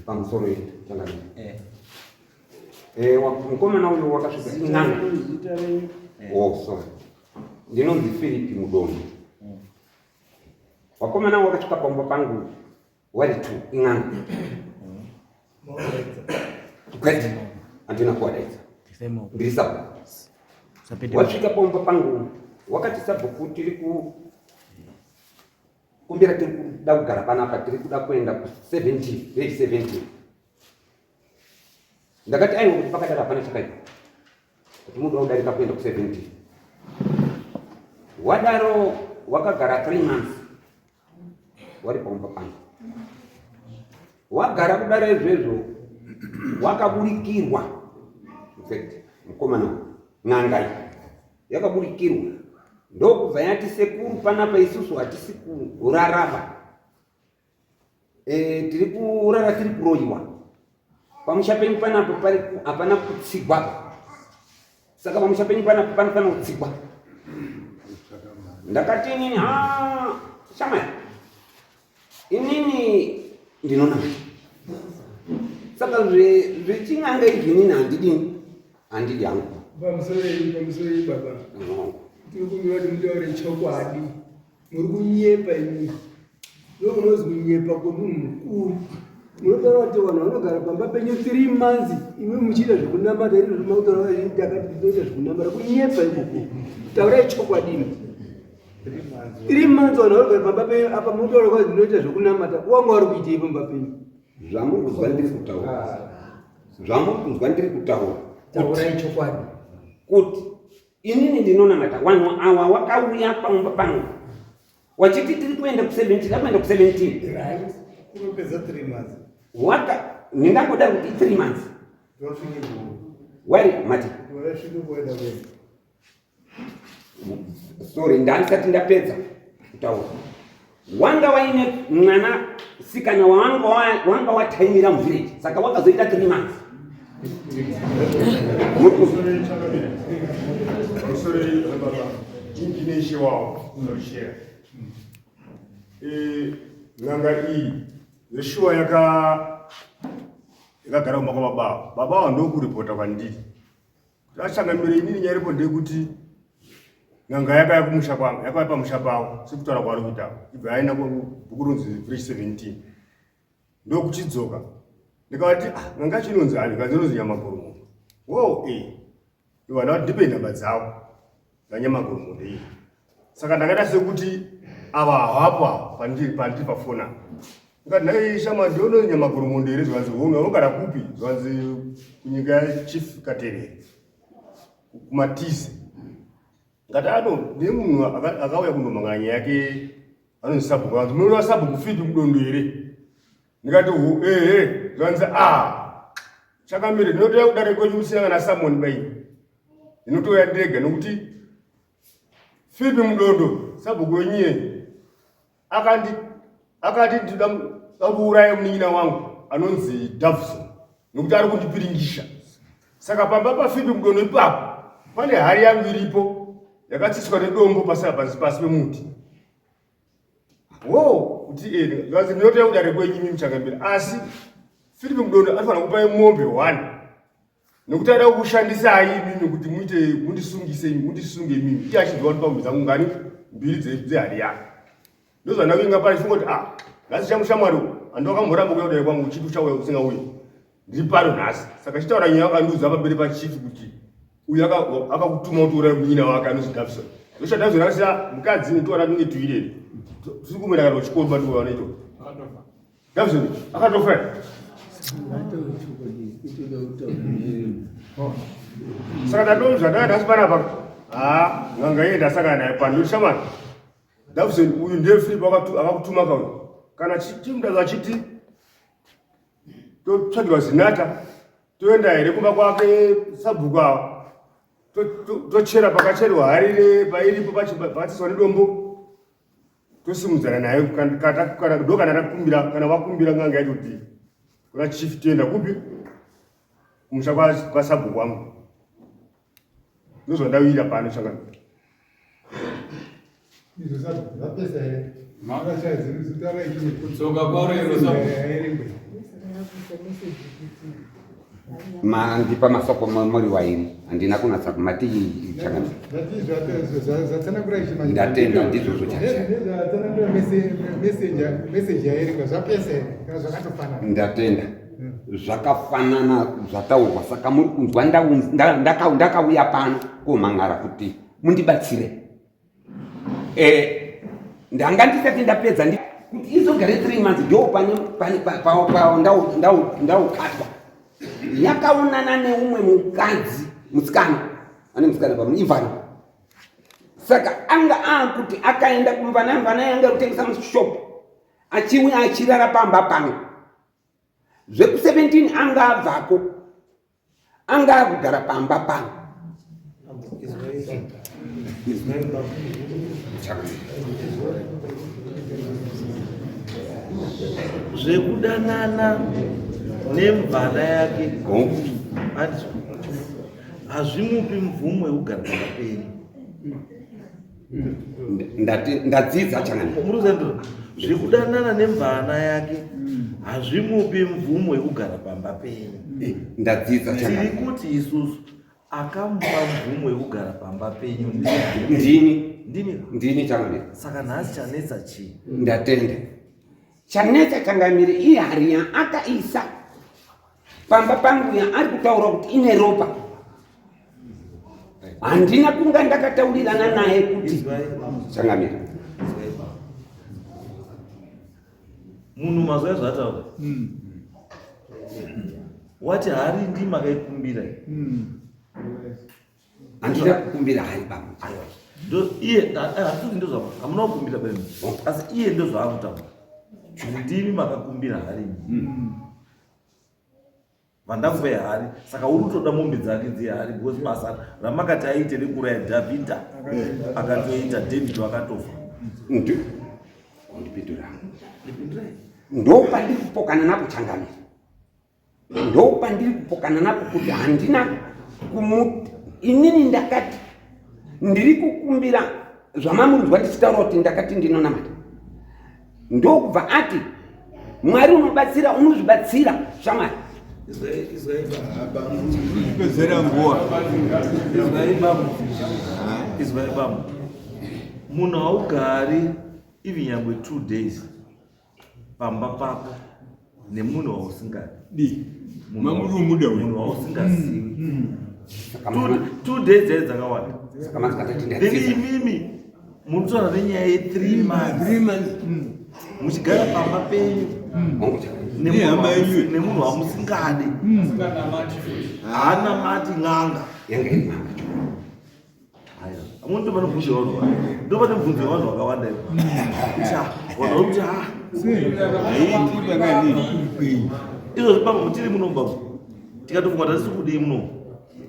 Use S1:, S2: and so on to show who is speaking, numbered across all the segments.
S1: pamusoro changa mukomana uyu wakasvika ing'anga sorry ndinonzi Philip Mudondo. Wakomana wakasvika pambo pangu wari 2 ing'anga kwete andina kuwadaidza ndiri sabhuku wasvika pambo pangu wakati sabhuku tiri kumbira tiri kuda kugara panapa tiri kuda kuenda ku 70 grade 70 ndakati aiwa kuti pakadara hapana chakaita kuti munhu waudarika kuenda ku 70 wadaro wakagara 3 months wari pambo pangu wagara kudara izvezvo wakaburikirwa infact mukomana ng'angai yakaburikirwa ndokubva yati sekuru panapa isusu hatisi kurarama tiri kurara tiri kuroyiwa pamusha penyu panapo hapana kutsigwa saka pamusha penyu panapo panofana kutsigwa. Ndakati inini shama inini ndinona saka zveching'anga izvi inini handidi hangu
S2: pamusoro baba tiri kumiwa kuti mutaure chokwadi muri kunyepa imwi ndomunozi kunyepa kwemunhu mukuru munotaura kuti vanhu vanogara pamba penyu 3 months imwe muchiita zvekunamata iri zvomautaura takati tinoita zvekunamata kunyepa ikoko taurai chokwadi 3 months vanhu vanogara pamba penyu apa munotaura kwazi ndinoita zvekunamata wanga vari kuitei pamba penyu
S1: zvamuri kunzwa ndiri kutaura
S2: taurai chokwadi
S1: kuti inini ndinonamata vanhu ava wakauya pamumba pangu wachiti tiri kuenda ku70 takuenda ku17
S3: kunopedza 3 months
S1: nindangoda kuti 3 months wari mati sorry ndandisati ndapedza kutaura wanga waine mwana sikana wanga wataimira muvillage saka wakazoita 3 months
S3: ng'anga iyi yeshuwa yakagara kumba kwababa baba ndokuripota kwandiri achangamire inini nyaripo ndekuti ng'anga yakaya kumusha kwangu yakaya pamusha pavo sekutaura kwaari kuita ibva aenda kubhuku runzi Bridge 17 ndokuchidzoka ndikavati ng'anga chinonzi ani kadzinonzi Nyamagoromo iwana ndipe nhamba dzavo dzanyamagoromo ndei saka ndakaita sekuti ava hawapa pandiri pafona ngati nhai shama ndiono Nyamagoromo ndere zvanzi homwe vanogara kupi zvanzi kunyika yaChief Katerere kumatize ngati nemunhu akauya kundomhangana nyaya yake anonzi Sabhuku vanzi munoona Sabhuku Philip Mudondo here ndikati zvanzi chakamire ndinotoya kudare kwenyu musiyana naSamon bai ndinotoya ndega nokuti Philip Mudondo Sabhuku wenyiye akati ndida kuuraya munin'ina wangu anonzi Davison nokuti ari kundipiringisha saka pamba paPhilip Mudondo ipapo pane hari yangu iripo yakatsitswa nedombo pasi pemuti kuti zvanzi ndinotoya kudare kwenyu imi muchakambira asi Philip Mudondo anofanira kupai mombe 1 nokuti ada kukushandisai imimi kuti mundisunge imimi iye achinzwa kuti pamwe dzangu ngani 2 dzehari yake ndozvandakuinga pari chifunga kuti nhasi chamushamwari handokamboramba kuya kudare kwangu uchiti uchauya usingauyi ndiri pano nhasi saka chitaura nyaya akandiudza pamberi pachifi kuti uyu akakutuma kuti urai munyina wake anonzi Davison zosha Davison akasiya mukadzi netoana tunge tuireri tiri kumira kana uchikoro batiwana icho Davison akatofa saka ndandonzva ndakadasi panapa ng'anga iye ndasaka naye pano ndoshamana Davison uyu ndiye Philip akakutuma kauyu kana chimudazo achiti totsvagirwa zinata toenda here kumba kwake Sabhuku ava tochera pakacherwa hari pairipo patsiswa nedombo tosimudzana naye kana wakumbira ng'anga yacho kuti kuna Chief toenda kupi kumusha kwa Sabhuku wangu ndozvandawira pano changa
S2: Maka chai ziri zitarai kudzoka
S4: kwauri
S1: mandipa masoko mori wairi andina kunatsa kumati chakana ndatenda ndizvo ndatenda zvakafanana zvataurwa saka muri kunzwa ndakauya pano kumhangara kuti mundibatsire ndanga ndisati ndapedza kuti izogare 3 months ndo ndaukatwa yakaonana neumwe mukadzi musikana ane musikana pamuimvana saka anga akuti akaenda kumvana yanga kutengesa mushopu achiuya achirara pamba pangu zveku 17 anga abvako anga akugara pamba pangu
S4: zvekudanana nemvana yake hazvimupi mvumo yekugara pakaperi.
S1: ndadzidza changani
S4: muruzendo zvekudanana nemvana yake hazvimupi mvumo yekugara pamba penyu.
S1: ndadzidza changani
S4: tiri kuti isusu akamupa mvumo yekugara pamba penyu
S1: ndini changani.
S4: Saka nhasi chanetsa chii?
S1: ndatenda chanetsa changamiri ihariya akaisa pamba pangu ya ari kutaura kuti ine ropa handina kunga ndakataurirana naye kuti changamiri
S4: munhu mazuva ezvataura wati hari ndima akaikumbira
S1: handina kukumbira hari baba
S4: iye haturi ndo zvavo hamuna kukumbira bemu asi iye ndo zvaakutaura ndimi makakumbira hari vandakupai hari saka uri kutoda mombe dzake dzehari because basa ramakati aite rekuraya Dhavhidha akatoita David akatofa.
S1: ndipindura ndopandiri kupokana napo changamiri ndopandiri kupokana napo kuti handina inini ndakati ndiri kukumbira zvamamunzwa ndichitaura kuti ndakati ndinonamata ndokubva ati Mwari unobatsira unozvibatsira shamwari
S4: izvaibamu munhu haugari even nyangwe 2 days pamba pako nemunhu wausingadi munhu wausingazivi 2 days dzaidi dzakawanda then imimi munotaura nenyaya ye3 months muchigara pamba penyu nemunhu wamusingadi haana mati n'anga amwe ndo pane bvunzo yavanhu ndo pane bvunzo yavanhu vakawanda kuti izvo zvipambo mutiri muno mbavo tikatofunga tatisi kudii muno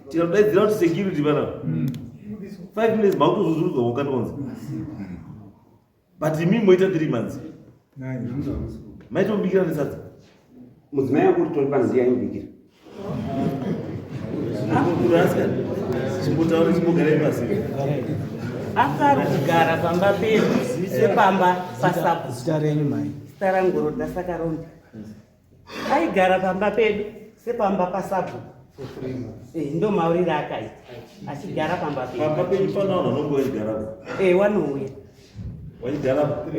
S4: tikatodaidzira kuti security pana 5 minutes makutozvuzvurudzwa kukanonzi but imi moita 3 months maitobikira nesadza
S1: mudzimai yangu uri tori pano ndiyainbikira
S4: kurasika chimbotaura chimbogarai pasi
S5: akari kugara pamba pedu sepamba pasapo zita renyu mai zita rangu Roda Sakaronda aigara pamba pedu sepamba pasapo ndo mauriro akaita achigara pamba
S4: penyu pana vanhu vanonge vaigarapo
S5: wanouya
S4: waigarapo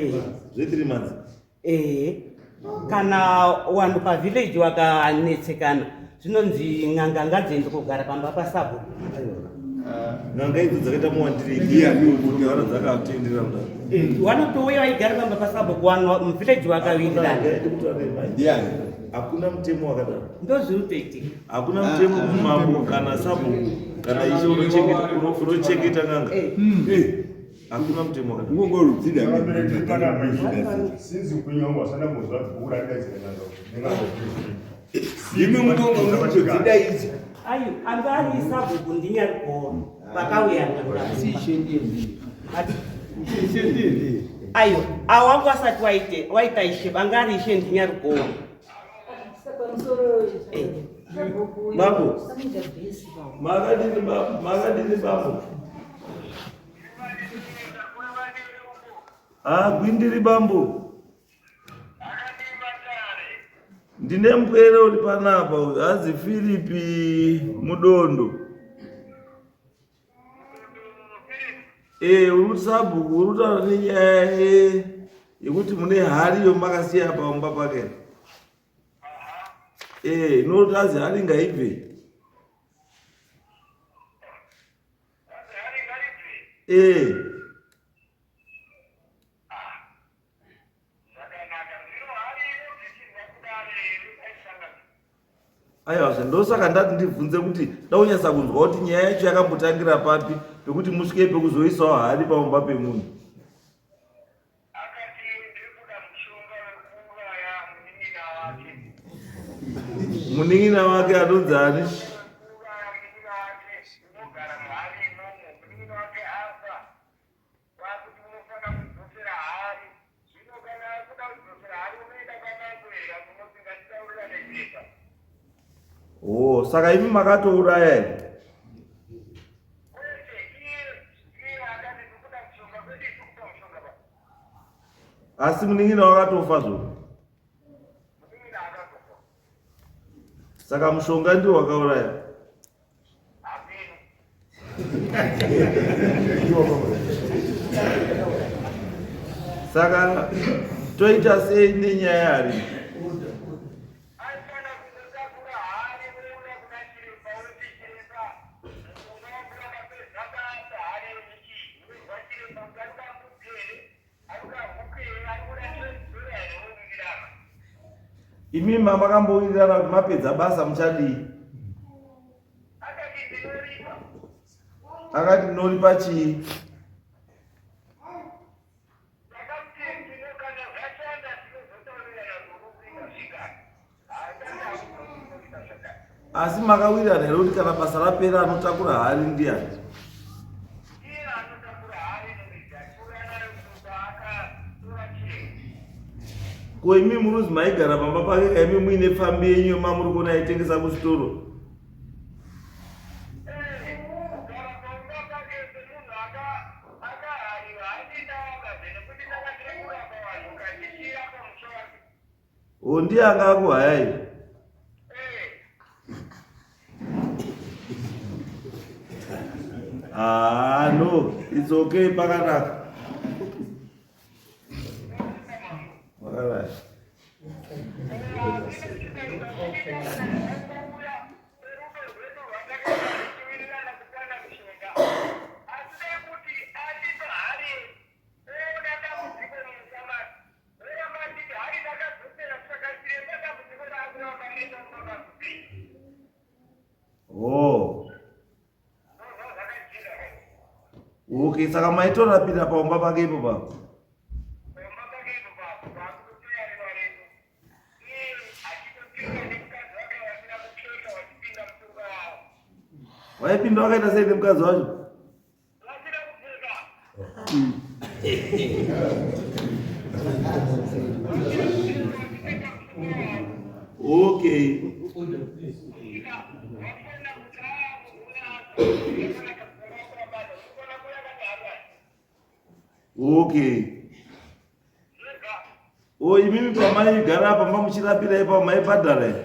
S4: zve3 months
S5: kana vanhu pavhileji vakanetsekana zvinonzi n'anga ngadzende kugara pamba pasapo
S4: n'anga idzo dzakaita muwandireivana dzakatenderera kudai
S5: vanotouya vaigara pamba pasapo kuvanhu muvhileji vakawirirana
S4: hakuna mutemo wakadaro
S5: ndozviutoitika
S4: hakuna mutemo kumambo kana sabhuku kana ishe unochengeta n'anga hakuna mutemo
S5: ayo anga ari sabhuku ndinyarikona vakauya ayo awangu vasati waita ishe vanga ari ishe ndinyarikona
S4: bambo makadini bambo gwindiri bambo ndine mpwere uri panapa uyu azi Filipi Mudondo. Uri kuti sabhuku uri kutaura nenyaya yekuti mune hari yomakasiya pamba pake. Inoti azi hari ngaibve. Aiwa, ndosaka ndati ndibvunze kuti daunyasa kunzwa kuti nyaya yacho yakambotangira papi pekuti musvike pekuzoisawo hari pamba pemunhu. Munin'ina wake anonzi ani? Saka imi makatouraya here? Asi munin'ina wakatofa zvo. Saka mushonga ndiwo wakauraya. Saka toita sei nenyaya hari? Imi makambowirirana kuti mapedza basa muchadii? Akati ndinoripa chii? Asi makawirirana here kuti kana basa rapera anotakura hari ndiani? Ko imi munozi maigara pamba pake kaimi muine fambi yenyu mamuri kuona aitengesa kuchitoro? Ndiye anga akuhayai? No, it's okay, pakanaka. Alright. Okay, saka maitora pira pamba pake ipo papo. Waipinda wakaita sei nemukadzi wacho? Okay. Okay. Imimi pamaigara pamba muchirapira ipa maibhadhara here?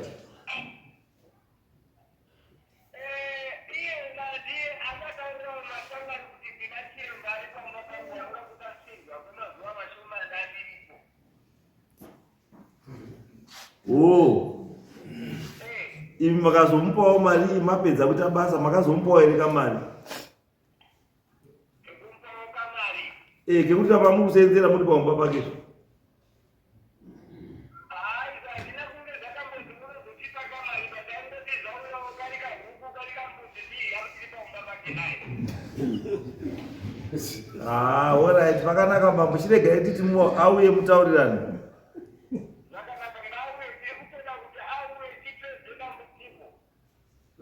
S4: Imi makazomupawo mari mapedza kuita basa makazomupawo here kamari? Kekuti apa mukusenzera muri pamba pakizvo? Alright, pakanaka bambo, chiregai titi auye mutaurirane.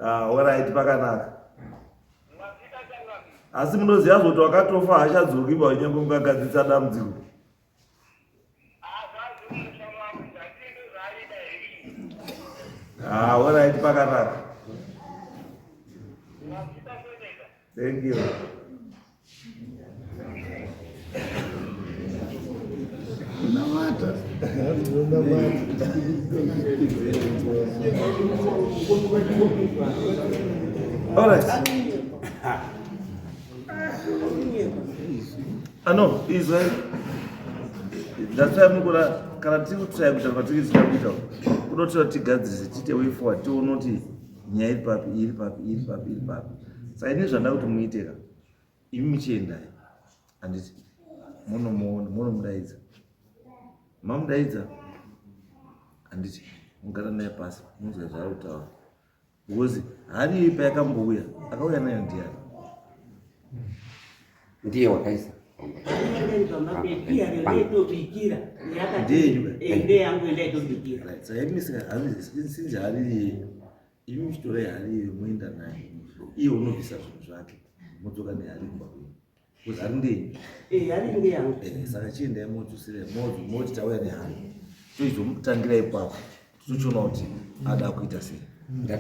S4: Alright, pakanaka. Asi munoziva kuti wakatofa hachadzoki nyangwe mukagadzirisa dambudziko. Alright, pakanaka. Thank you. Unamata. All right. No, Israel. That's why I'm gonna karatibu try kuita kwatikizita kuita. Kunotira tigadzise tite way forward tionoti nyaya iri papi. Saka ine zvanda kuti muiteka. Imi michienda. Anditi munomudaidza. Mamudaidza. Anditi mugara naye pasi munzwa zvaari kutaura. Because hari ipa yakambouya akauya nayo ndiani?
S1: Ndiye wakaisa.
S4: Since hari imi michitora hari muenda naye iye unobvisa zvinhu zvake mudzoka nehari kubakuya because hari ndenyu saka chiendai motusire moti tauya nehari toizomutangira ipapo tochiona kuti ada kuita sei.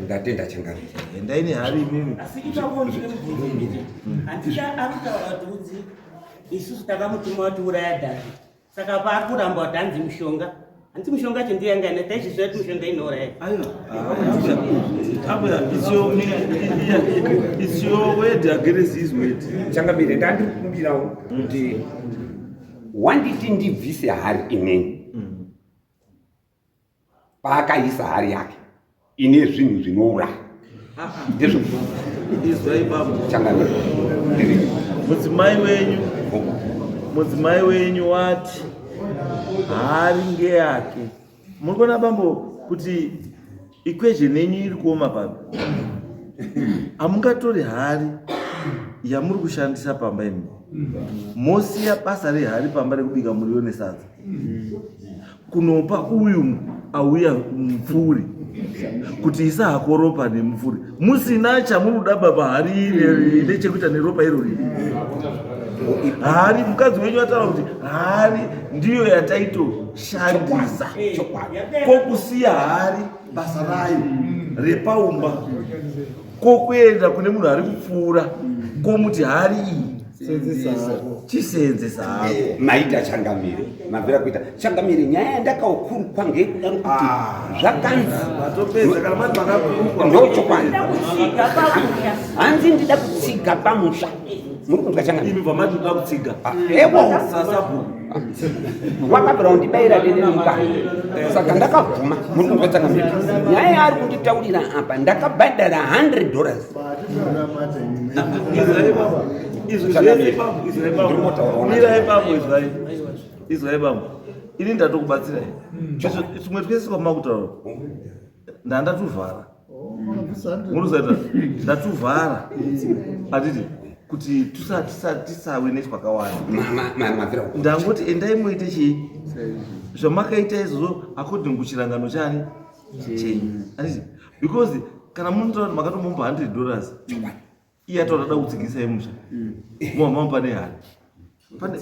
S1: Ndatenda changamira.
S4: Endai nehari imimi.
S5: Asi ipaponzwe mubvunzo. Handika arikutaura kuti isusu takamutuma kuti uraya Dhavhidhi. Saka paakuramba kuti hanzi mushonga. Hanzi mushonga chendiyangana taizvizva kuti mushonga inouraya.
S4: It's your word against his word.
S1: Changamira ndandikumbirawo kuti wanditi ndibvise hari ineni. Paakaisa hari yake ine zvinhu zvinouraya. Ndizvo
S4: Israel babu.
S1: Changamira. Mudzimai wenyu
S4: wati hari ngeyake. Murikuona bambo kuti equation yenyu iri kuoma papi. Hamungatori hari yamuri kushandisa pamba imi. Mosiya basa rehari pamba rekubika muriwo nesadza. Kunopa uyu auya mupfuri kuti isahako ropa nemupfuri. Musina chamunoda baba hari ine chekuita neropa irori. Hari mukadzi wenyu ataura kuti hari ndiyo yataitoshandisa. Kokusiya hari basa rayo repaumba kokuenda kune munhu ari kupfuura komuti hari iyi chiseenzesa hako
S1: maita Changamire mabvira kuita Changamire nyaya yandakaukurukwa ngekuda kuti zvakanzi
S4: vatopedza kana mati makakurukwa
S1: ndochokwadi hanzi ndida kutsiga pamusha muri kunzwa Changamire
S4: imi pamati uda kutsiga
S1: ewo
S4: sasabu
S1: wakabvira kundibayira dede mukana saka ndakabvuma muri kunzwa Changamire nyaya yaari kunditaurira apa ndakabhadhara $100
S4: Israel babu ini ndatokubatsirai tumwe twese kwamakutaura ndandatuvhara muruzaita ndatuvhara atiti kuti tisawe nechwakawanda ndangoti endai muite chii zvamakaita izvozvo according kuchirangano chani chenyu atiti because kana munotaura kuti makatomumba $100 iye ataurada kutsigisa imusha muhamamba nehari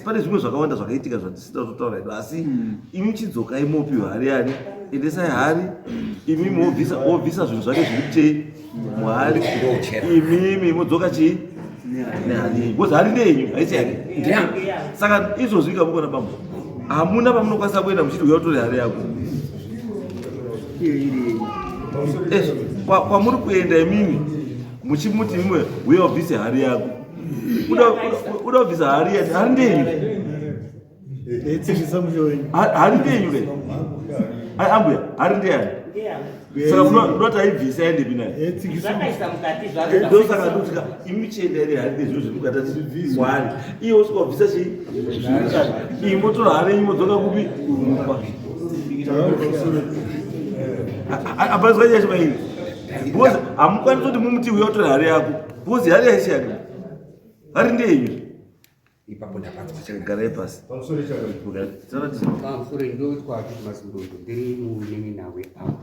S4: pane zvimwe zvakawanda zvakaitika zvatisida kutotaura edu asi imi chidzokai mopiwa hari yani endesai hari imi mobvisa zvinhu zvake zvirikutei muhari imimi modzoka chii nehari yenyu because hari ndenyu haisi yake saka izvozvo ikamukona pamwe hamuna pamunokwanisa kuenda muchiti uya utore hari yako kwamuri kuenda imimi muchimuti imwe uye wabvise hari yako uda kubvisa hari yati hari ndenyu hari ndenyu ke ambuya hari ndeyani saka unoti aibvisa aende pinayo ndosaka ndotika imi chienda ine hari ndezviro zvimukatatiwari iye usika kubvisa chii iyi motora hari yenyu modzoka kupi umupa apazwa chachimairi because hamukwanisi kuti mumuti uya utora hari yako because hari yaisi yake hari ndenyu
S1: ipapo
S4: garai pasi
S1: pamusoro ndoitwa kuti masundondo ndiri munini nawe apa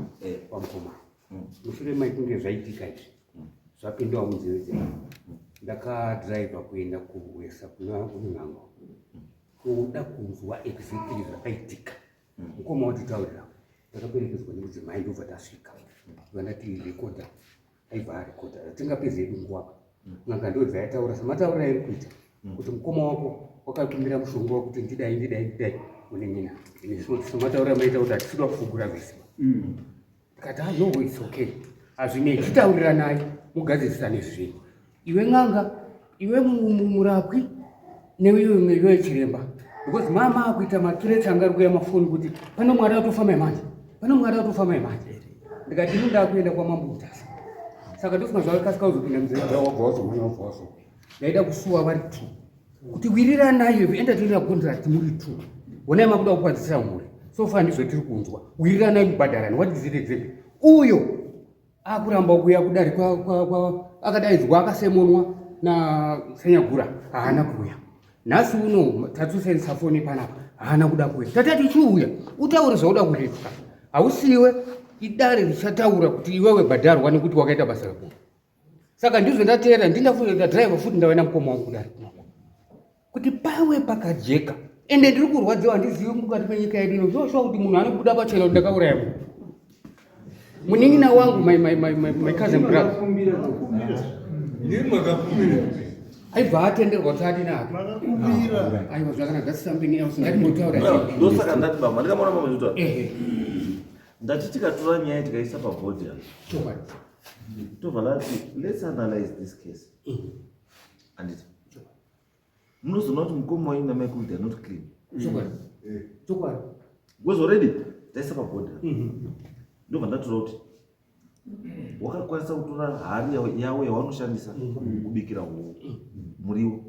S1: pamukoma mushure maikunge zvaitika izvi zvapindawo munzeve dzenyu ndakadhiraivha kuenda kuwesa kunango kuda kunzwa exactly zvakaitika mukoma watitaurira takaperekedzwa nemudzimai ndobva tasvika vandati rekodha aibva arekodha tingapedza edu nguva n'anga ndo dzaitaura samataurira iri kuita kuti mukoma wako wakakumbira mushonga wakuti ndidai unenina samataurira maita kuti hatisida kufugura vese tikati no it's okay azvinei chitaurira naye mugadzisisane zvinhu iwe n'anga iwe murapwi neiwe chiremba because mama akuita matureti anga ari kuuya mafoni kuti pane mwari atofa maimanje ndikati inoda kuenda kwamambo utasa saka ndosina zvakakasika kuzopinda muzera wabva wazomhanya wabva wazo ndaida kusuwa vari 2 kuti wirira nayo enda toita contract muri 2 honai makuda kukwadzisira mhuri so far ndizvo tiri kunzwa wirira nayo mubhadharani what is it exactly uyo akuramba kuya kudari akadaidzwa akasemonwa nasenyagura haana kuuya nhasi uno tatusendisa foni panapa haana kuda kuuya tatati chiuya utaure zvauda kuretuka hausiwe idare richataura kuti iwewe bhadharwa nekuti wakaita basa rako saka ndizvo ndateera ndindafuta driver futi ndavaenda mukoma wangu kudari kuti pawe pakajeka ende ndiri kurwadziwa handizivi mukati penyika yedu ino zvoshwa kuti munhu anobuda pachena kuti ndakauraya munhu munin'ina wangu my cousin brother aibva atenderwa kuti adini ake aiwa zvakanaka that's something else ngatimotaura
S4: ndosaka ndati baba ndikamaona mamazvitaura ndati tikatora nyaya tikaisa pabhodhi tobva lati let's analyze this case anditi munozoona kuti mukoma wenyu namai kuti they're not clean
S1: chokwadi
S4: because already taisa pabhodhi ndobva ndatora kuti wakakwanisa kutora hari yavo yavanoshandisa kubikira muriwo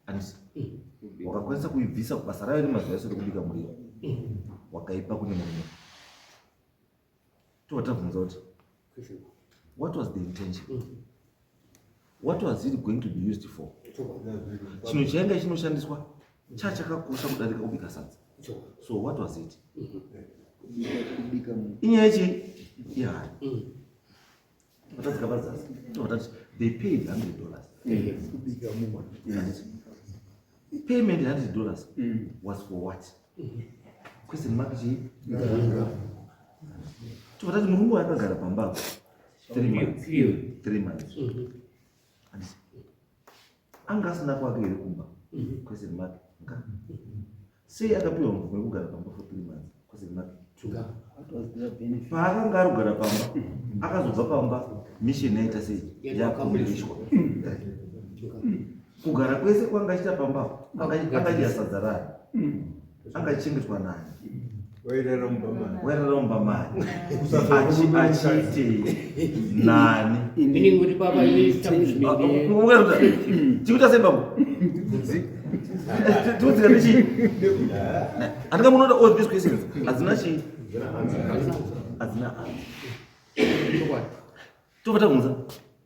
S4: anditi wakakwanisa kuibvisa basa rayo nemazuva ese rekubika muriwo wakaipa kune mumwe tobva tabvunza kuti what was the intention what was it going to be used for chinhu chainge chinoshandiswa chachakakosha kudarika kubika sadza so what was it inyaya yachi ihari vatadzika padzasi tovatati they paid $100 payment $100 was for what question mark chii tovatati murungu akagara pamba 3 months anga asina kwake iri kumba question mark nga sei akapiwa mvumo yekugara pamba for 3 months question mark paakanga ari kugara pamba akazobva pamba mission yaita sei yakombereshwa kugara kwese kwanga achita pamba akadya sadza rayo angachengetwa nani wairaramba mani achiite nani
S1: kuti baba
S4: chikuita sembamo tiudzika ndichi handika munoda all these questions hadzina chii hadzina tobva tabvunza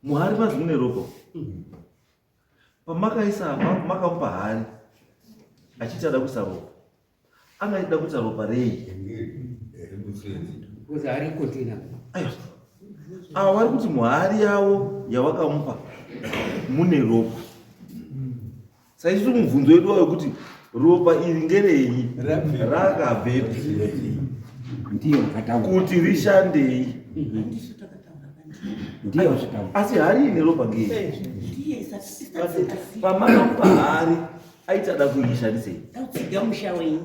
S4: muhari mazi mune ropa pamakaisa makamupa hari achiti ada kuisa ropa angaida kuisa ropa rei ava vari kuti muhari yavo yavakamupa mune ropa saizviti mubvunzo wedu wayo kuti ropa iri ngerei rakabvepi kuti rishandei asi hari ine ropa ngei pamakamupa hari aitada kuishandisei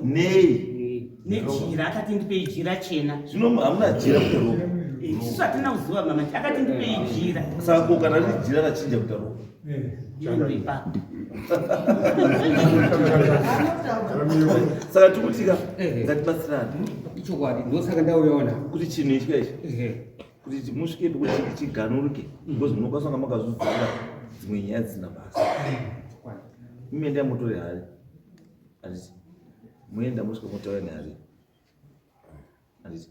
S4: nei
S5: nejira akati ndipei jira chena
S4: zvino hamuna jira kuita ropa
S5: isusu hatina kuziva mama akati ndipei jira
S4: saka kana riri jira rachinja kuita ropa
S5: inoipa
S4: saka tikutika ngatibatsirane
S1: ichokwadi ndosaka ndauyaona
S4: kuti chinhu ichi kaichi kuti musvikepo kuti chiganuruke because munokwanisa kunga makazvidzira dzimwe nyaya dzisina basa imenda motore hari handiti muenda musvika motaura nehari handiti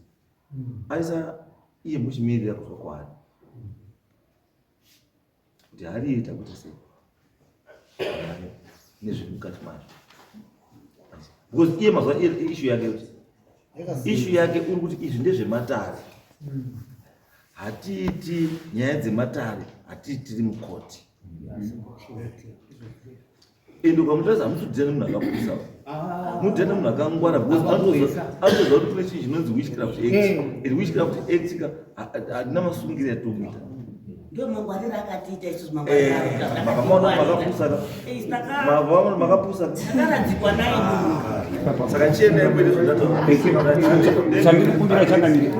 S4: aisa iye muchimirira kufa kwahari kuti hari iri takuita sei nezviri mukati macho because iye mazuva ishu yake kuti ishu yake uri kuti izvi ndezvematare hatiiti nyaya dzematare hatiiti tiri mukoti ende ukamutarisa hamutodhira nemunhu akapurisa mudhira nemunhu akangwara anotoziva kuti kune chinhu chinonzi witchcraft act and witchcraft act hadina masungiro yatomuita
S5: Ndio mangwarira akatiita isusu
S4: makapusana makapusa
S5: takaradzikwa naye
S4: saka chienda kwete
S6: chandikumbira chanamire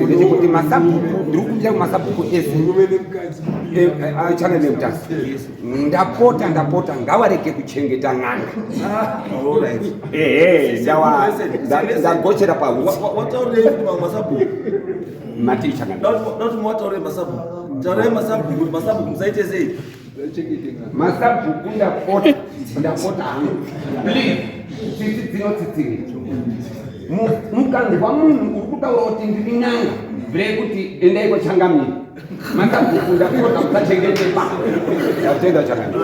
S6: ndechekuti masabhuku ndiri kumbira kumasabhuku ese achana neutasi ndapota ngavareke kuchengeta n'anga ndagochera
S4: wataurei kuti mamwe masabhuku
S6: maticha
S4: dauti mwataurei masabhuku taurai masabhuku kuti masabhuku musaite sei
S6: masabhuku ndapota hangu tsitsi dzinotsitsiri mukanzwa munhu uri kutaura kuti ndiri n'anga bhire kuti endai kwachangamira masabhuku ndapota musachengete pa ndatenda chakanaka